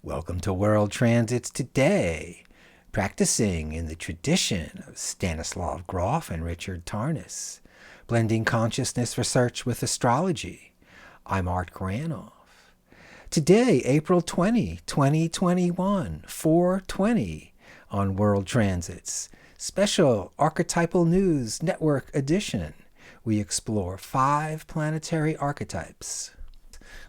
Welcome to World Transits Today, practicing in the tradition of Stanislav Grof and Richard Tarnas, blending consciousness research with astrology. I'm Art Granoff. Today, April 20, 2021, 4:20 on World Transits, special Archetypal News Network edition. We explore 5 planetary archetypes: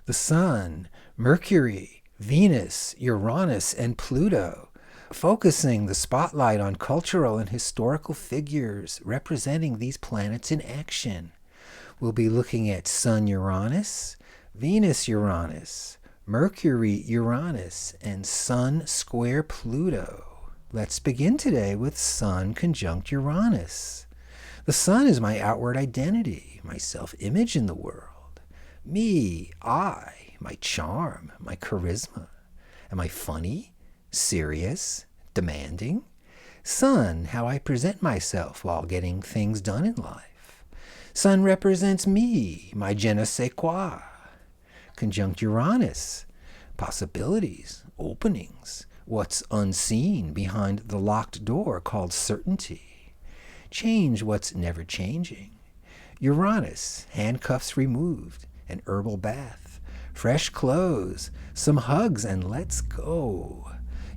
the Sun, Mercury, Venus, Uranus, and Pluto, focusing the spotlight on cultural and historical figures representing these planets in action. We'll be looking at Sun-Uranus, Venus-Uranus, Mercury-Uranus, and Sun-Square Pluto. Let's begin today with Sun conjunct Uranus. The Sun is my outward identity, my self-image in the world. Me, my charm, my charisma. Am I funny, serious, demanding? Sun, how I present myself while getting things done in life. Sun represents me, my je ne sais quoi. Conjunct Uranus, possibilities, openings, what's unseen behind the locked door called certainty. Change what's never changing. Uranus, handcuffs removed, an herbal bath. Fresh clothes, some hugs, and let's go.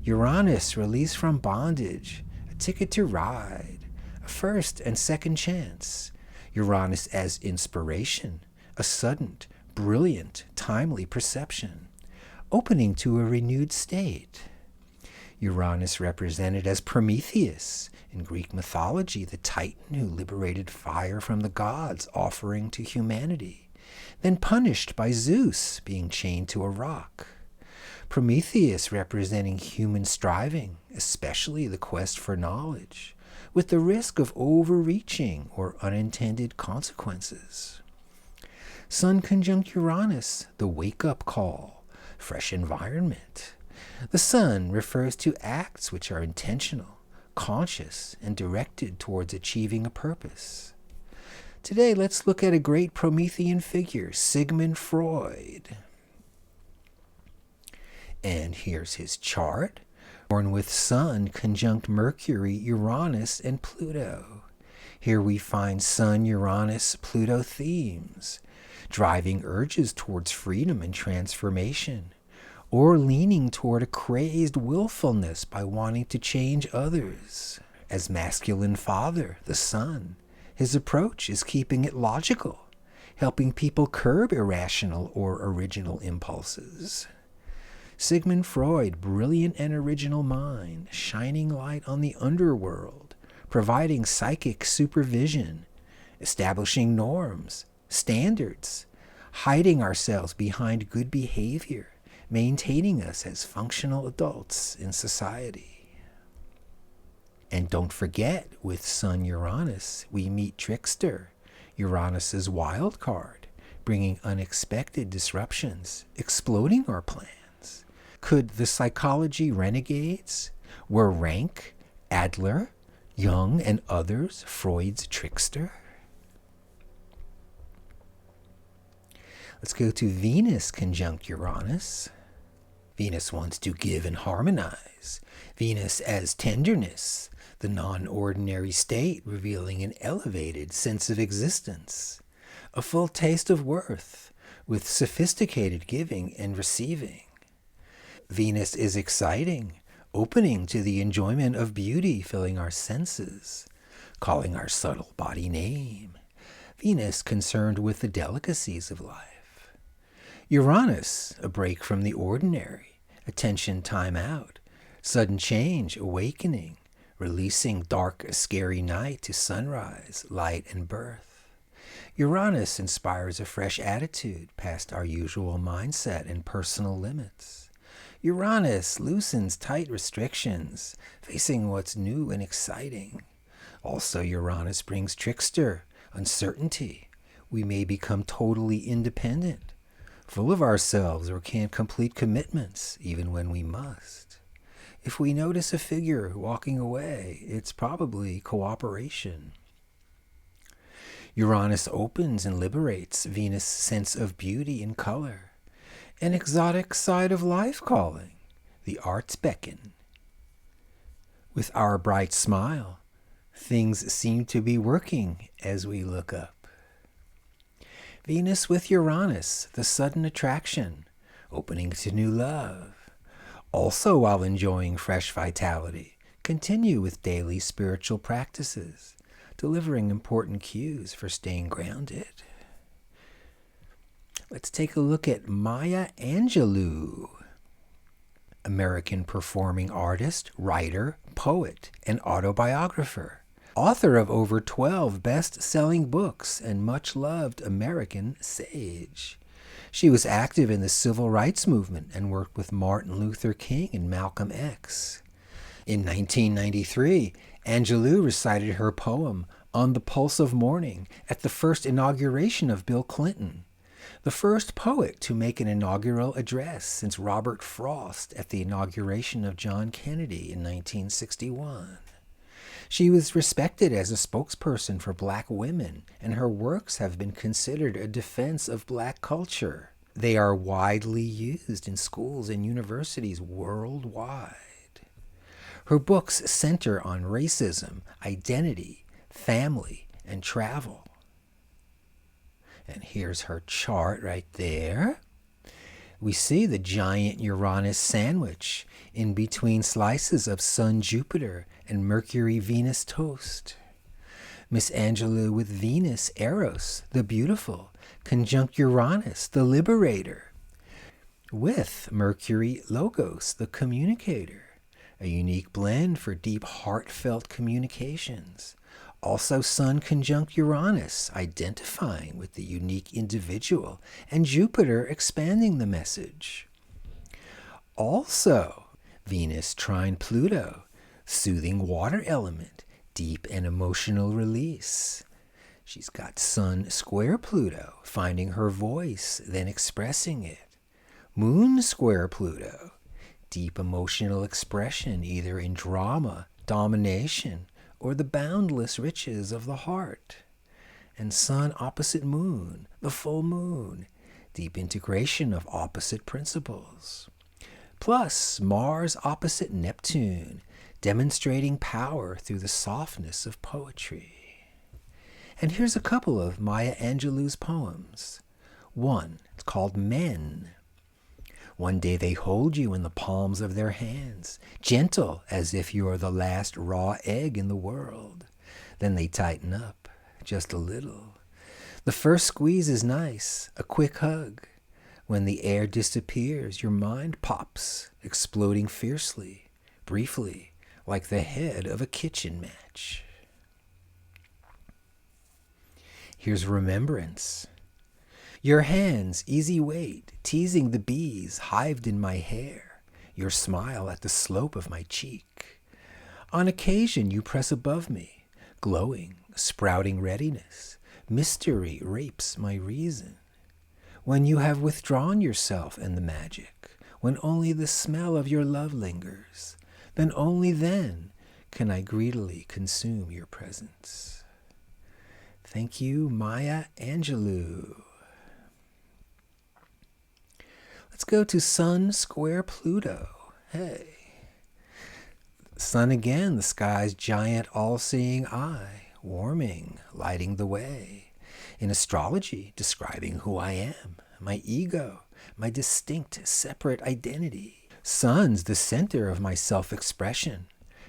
Uranus, release from bondage, a ticket to ride, a first and second chance. Uranus as inspiration, a sudden, brilliant, timely perception, opening to a renewed state. Uranus represented as Prometheus, in Greek mythology, the Titan who liberated fire from the gods, offering to humanity, then punished by Zeus, being chained to a rock. Prometheus representing human striving, especially the quest for knowledge, with the risk of overreaching or unintended consequences. Sun conjunct Uranus, the wake-up call, fresh environment. The Sun refers to acts which are intentional, conscious, and directed towards achieving a purpose. Today, let's look at a great Promethean figure, Sigmund Freud. And here's his chart. Born with Sun conjunct Mercury, Uranus, and Pluto. Here we find Sun, Uranus, Pluto themes, driving urges towards freedom and transformation, or leaning toward a crazed willfulness by wanting to change others. As masculine father, the Sun, his approach is keeping it logical, helping people curb irrational or original impulses. Sigmund Freud, brilliant and original mind, shining light on the underworld, providing psychic supervision, establishing norms, standards, hiding ourselves behind good behavior, maintaining us as functional adults in society. And don't forget, with Sun-Uranus, we meet Trickster, Uranus's wild card, bringing unexpected disruptions, exploding our plans. Could the psychology renegades, were Rank, Adler, Jung, and others Freud's trickster? Let's go to Venus conjunct Uranus. Venus wants to give and harmonize. Venus as tenderness, the non-ordinary state revealing an elevated sense of existence, a full taste of worth with sophisticated giving and receiving. Venus is exciting, opening to the enjoyment of beauty filling our senses, calling our subtle body name. Venus concerned with the delicacies of life. Uranus, a break from the ordinary, attention time out, sudden change, awakening, releasing dark, scary night to sunrise, light, and birth. Uranus inspires a fresh attitude past our usual mindset and personal limits. Uranus loosens tight restrictions, facing what's new and exciting. Also, Uranus brings trickster, uncertainty. We may become totally independent, full of ourselves, or can't complete commitments, even when we must. If we notice a figure walking away, it's probably cooperation. Uranus opens and liberates Venus' sense of beauty and color, an exotic side of life calling, the arts beckon. With our bright smile, things seem to be working as we look up. Venus with Uranus, the sudden attraction, opening to new love. Also, while enjoying fresh vitality, continue with daily spiritual practices, delivering important cues for staying grounded. Let's take a look at Maya Angelou, American performing artist, writer, poet, and autobiographer, author of over 12 best-selling books and much-loved American sage. She was active in the civil rights movement and worked with Martin Luther King and Malcolm X. In 1993, Angelou recited her poem, On the Pulse of Morning, at the first inauguration of Bill Clinton, the first poet to make an inaugural address since Robert Frost at the inauguration of John Kennedy in 1961. She was respected as a spokesperson for black women, and her works have been considered a defense of black culture. They are widely used in schools and universities worldwide. Her books center on racism, identity, family, and travel. And here's her chart right there. We see the giant Uranus sandwich in between slices of Sun-Jupiter and Mercury-Venus toast. Miss Angelou with Venus, Eros, the beautiful, conjunct Uranus, the liberator, with Mercury, Logos, the communicator, a unique blend for deep heartfelt communications. Also Sun conjunct Uranus, identifying with the unique individual, and Jupiter expanding the message. Also, Venus trine Pluto, soothing water element, deep and emotional release. She's got Sun square Pluto, finding her voice, then expressing it. Moon square Pluto, deep emotional expression, either in drama, domination, or the boundless riches of the heart. And Sun opposite Moon, the full moon, deep integration of opposite principles. Plus Mars opposite Neptune, demonstrating power through the softness of poetry. And here's a couple of Maya Angelou's poems. One, it's called Men. One day they hold you in the palms of their hands, gentle as if you're the last raw egg in the world. Then they tighten up, just a little. The first squeeze is nice, a quick hug. When the air disappears, your mind pops, exploding fiercely, briefly, like the head of a kitchen match. Here's Remembrance. Your hands, easy weight, teasing the bees hived in my hair, your smile at the slope of my cheek. On occasion you press above me, glowing, sprouting readiness. Mystery rapes my reason. When you have withdrawn yourself and the magic, when only the smell of your love lingers, then only then can I greedily consume your presence. Thank you, Maya Angelou. Let's go to Sun square Pluto. Hey. Sun again, the sky's giant all-seeing eye, warming, lighting the way. In astrology, describing who I am, my ego, my distinct, separate identity. Sun's the center of my self-expression,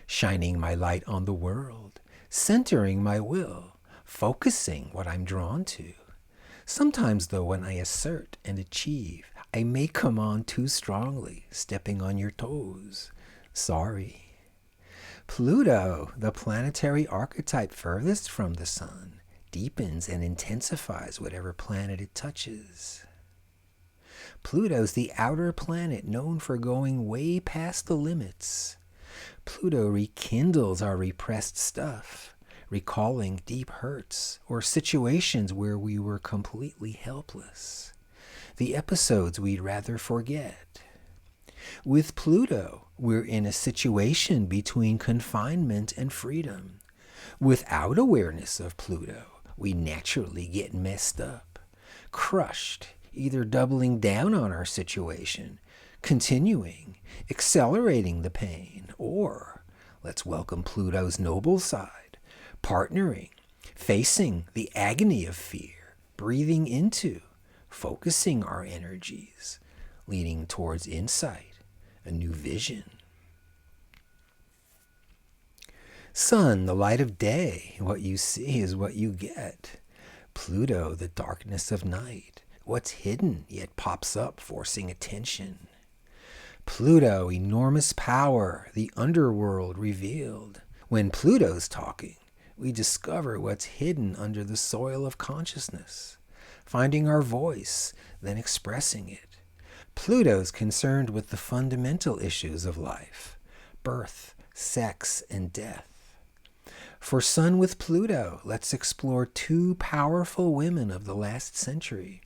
shining my light on the world, centering my will, focusing what I'm drawn to. Sometimes, though, when I assert and achieve, I may come on too strongly, stepping on your toes. Sorry. Pluto, the planetary archetype furthest from the sun, deepens and intensifies whatever planet it touches. Pluto's the outer planet known for going way past the limits. Pluto rekindles our repressed stuff, recalling deep hurts or situations where we were completely helpless. The episodes we'd rather forget. With Pluto, we're in a situation between confinement and freedom. Without awareness of Pluto, we naturally get messed up, crushed, either doubling down on our situation, continuing, accelerating the pain, or let's welcome Pluto's noble side, partnering, facing the agony of fear, breathing into, focusing our energies, leading towards insight, a new vision. Sun, the light of day, what you see is what you get. Pluto, the darkness of night, what's hidden yet pops up, forcing attention. Pluto, enormous power, the underworld revealed. When Pluto's talking, we discover what's hidden under the soil of consciousness, finding our voice, then expressing it. Pluto's concerned with the fundamental issues of life, birth, sex, and death. For Sun with Pluto, let's explore two powerful women of the last century.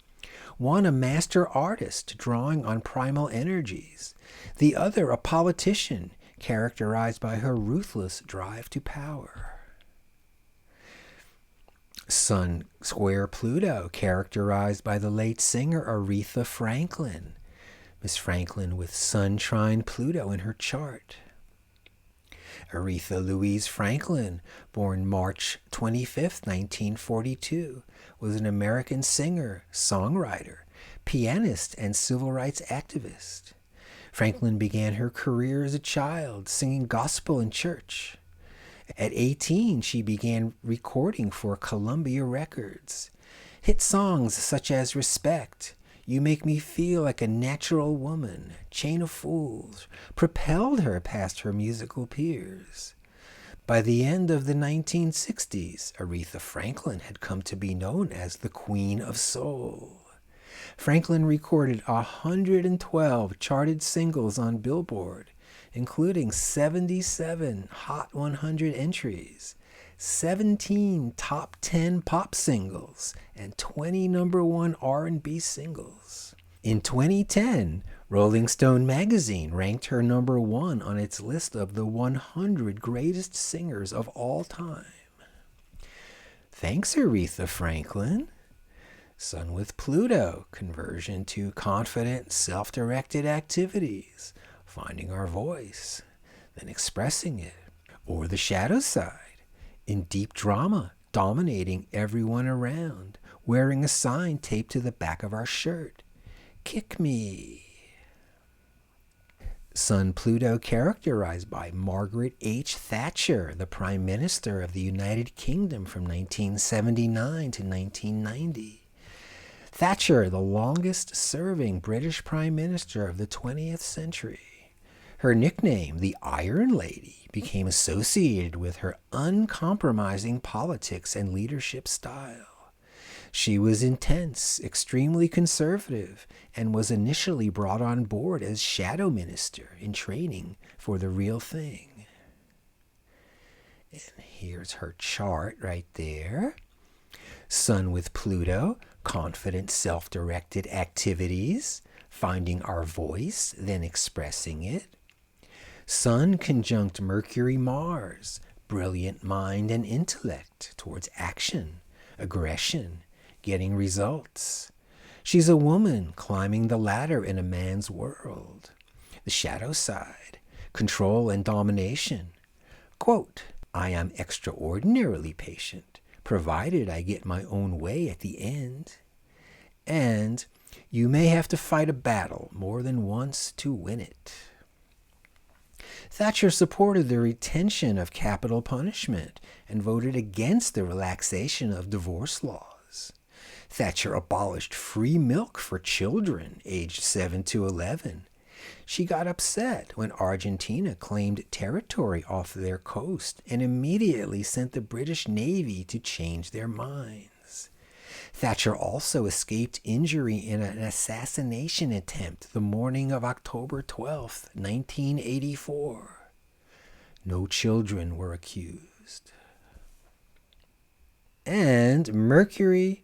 One a master artist drawing on primal energies, the other a politician characterized by her ruthless drive to power. Sun square Pluto, characterized by the late singer Aretha Franklin. Miss Franklin with Sun trine Pluto in her chart. Aretha Louise Franklin, born March 25, 1942, was an American singer, songwriter, pianist, and civil rights activist. Franklin began her career as a child, singing gospel in church. At 18, she began recording for Columbia Records. Hit songs such as Respect, You Make Me Feel Like a Natural Woman, Chain of Fools, propelled her past her musical peers. By the end of the 1960s, Aretha Franklin had come to be known as the Queen of Soul. Franklin recorded 112 charted singles on Billboard, including 77 Hot 100 entries, 17 top 10 pop singles, and 20 number one R&B singles. In 2010, Rolling Stone magazine ranked her number one on its list of the 100 greatest singers of all time. Thanks, Aretha Franklin. Sun with Pluto, conversion to confident, self-directed activities, finding our voice, then expressing it. Or the shadow side, in deep drama, dominating everyone around, wearing a sign taped to the back of our shirt. Kick me. Sun Pluto characterized by Margaret H. Thatcher, the Prime Minister of the United Kingdom from 1979 to 1990. Thatcher, the longest-serving British Prime Minister of the 20th century. Her nickname, the Iron Lady, became associated with her uncompromising politics and leadership style. She was intense, extremely conservative, and was initially brought on board as shadow minister in training for the real thing. And here's her chart right there. Sun with Pluto, confident, self-directed activities, finding our voice, then expressing it. Sun conjunct Mercury, Mars, brilliant mind and intellect towards action, aggression, getting results. She's a woman climbing the ladder in a man's world. The shadow side, control and domination. Quote, I am extraordinarily patient, provided I get my own way at the end. And you may have to fight a battle more than once to win it. Thatcher supported the retention of capital punishment and voted against the relaxation of divorce laws. Thatcher abolished free milk for children aged 7 to 11. She got upset when Argentina claimed territory off their coast and immediately sent the British Navy to change their minds. Thatcher also escaped injury in an assassination attempt the morning of October 12, 1984. No children were accused. And Mercury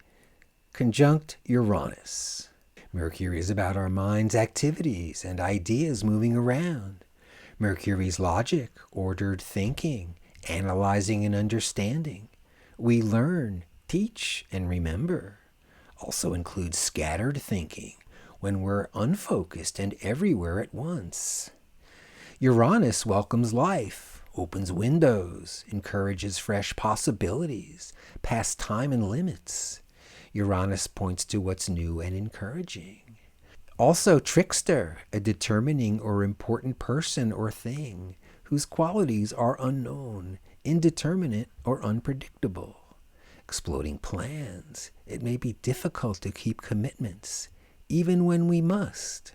conjunct Uranus. Mercury is about our mind's activities and ideas moving around. Mercury's logic, ordered thinking, analyzing and understanding. We learn, teach, and remember. Also includes scattered thinking, when we're unfocused and everywhere at once. Uranus welcomes life, opens windows, encourages fresh possibilities, past time and limits. Uranus points to what's new and encouraging. Also trickster, a determining or important person or thing whose qualities are unknown, indeterminate, or unpredictable. Exploding plans. It may be difficult to keep commitments, even when we must.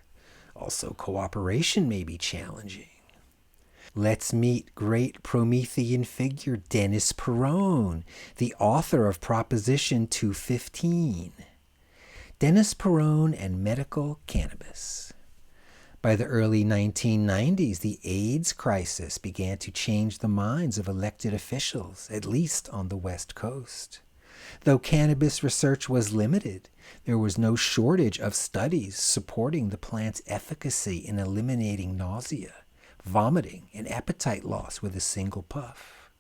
Also, cooperation may be challenging. Let's meet great Promethean figure Dennis Peron, the author of Proposition 215. Dennis Peron and medical cannabis. By the early 1990s, the AIDS crisis began to change the minds of elected officials, at least on the West Coast. Though cannabis research was limited, there was no shortage of studies supporting the plant's efficacy in eliminating nausea, vomiting, and appetite loss with a single puff.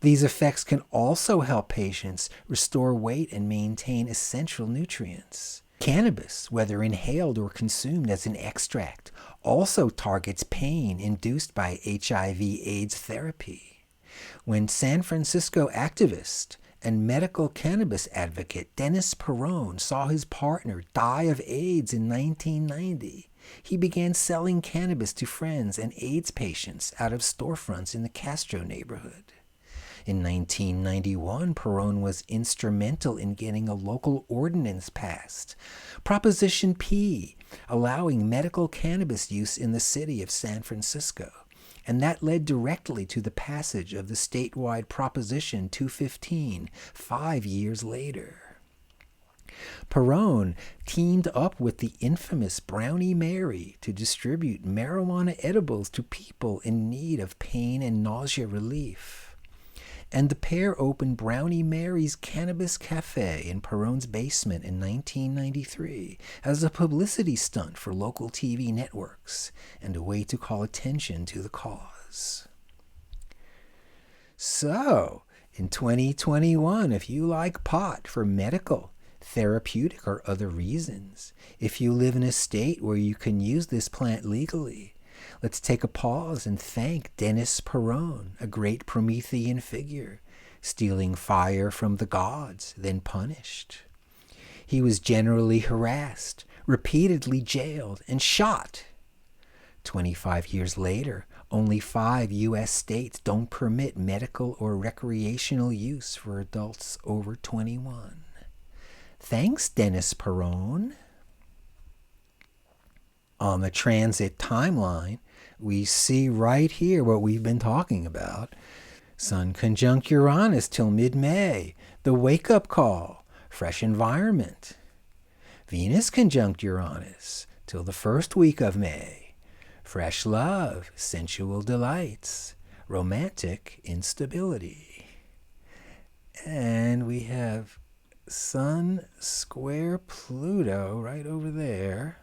These effects can also help patients restore weight and maintain essential nutrients. Cannabis, whether inhaled or consumed as an extract, also targets pain induced by HIV/AIDS therapy. When San Francisco activist and medical cannabis advocate Dennis Peron saw his partner die of AIDS in 1990, he began selling cannabis to friends and AIDS patients out of storefronts in the Castro neighborhood. In 1991, Peron was instrumental in getting a local ordinance passed, Proposition P, allowing medical cannabis use in the city of San Francisco, and that led directly to the passage of the statewide Proposition 215 5 years later. Peron teamed up with the infamous Brownie Mary to distribute marijuana edibles to people in need of pain and nausea relief. And the pair opened Brownie Mary's Cannabis Cafe in Peron's basement in 1993 as a publicity stunt for local TV networks and a way to call attention to the cause. So, in 2021, if you like pot for medical, therapeutic, or other reasons, if you live in a state where you can use this plant legally, let's take a pause and thank Dennis Peron, a great Promethean figure, stealing fire from the gods, then punished. He was generally harassed, repeatedly jailed, and shot. 25 years later, only 5 U.S. states don't permit medical or recreational use for adults over 21. Thanks, Dennis Peron. On the transit timeline, we see right here what we've been talking about. Sun conjunct Uranus till mid-May, the wake-up call, fresh environment. Venus conjunct Uranus till the first week of May, fresh love, sensual delights, romantic instability. And we have Sun square Pluto right over there.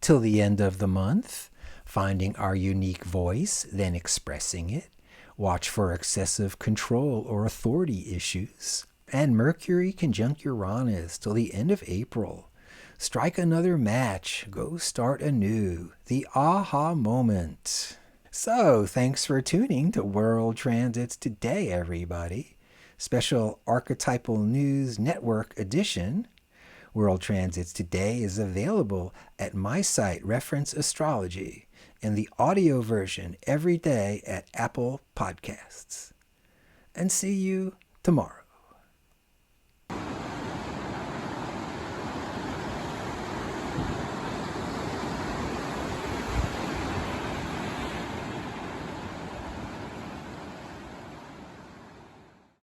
Till the end of the month, finding our unique voice, then expressing it. Watch for excessive control or authority issues. And Mercury conjunct Uranus till the end of April. Strike another match. Go start anew. The aha moment. So, thanks for tuning to World Transits Today, everybody. Special Archetypal News Network edition. World Transits Today is available at my site, Reference Astrology, and the audio version every day at Apple Podcasts. And see you tomorrow.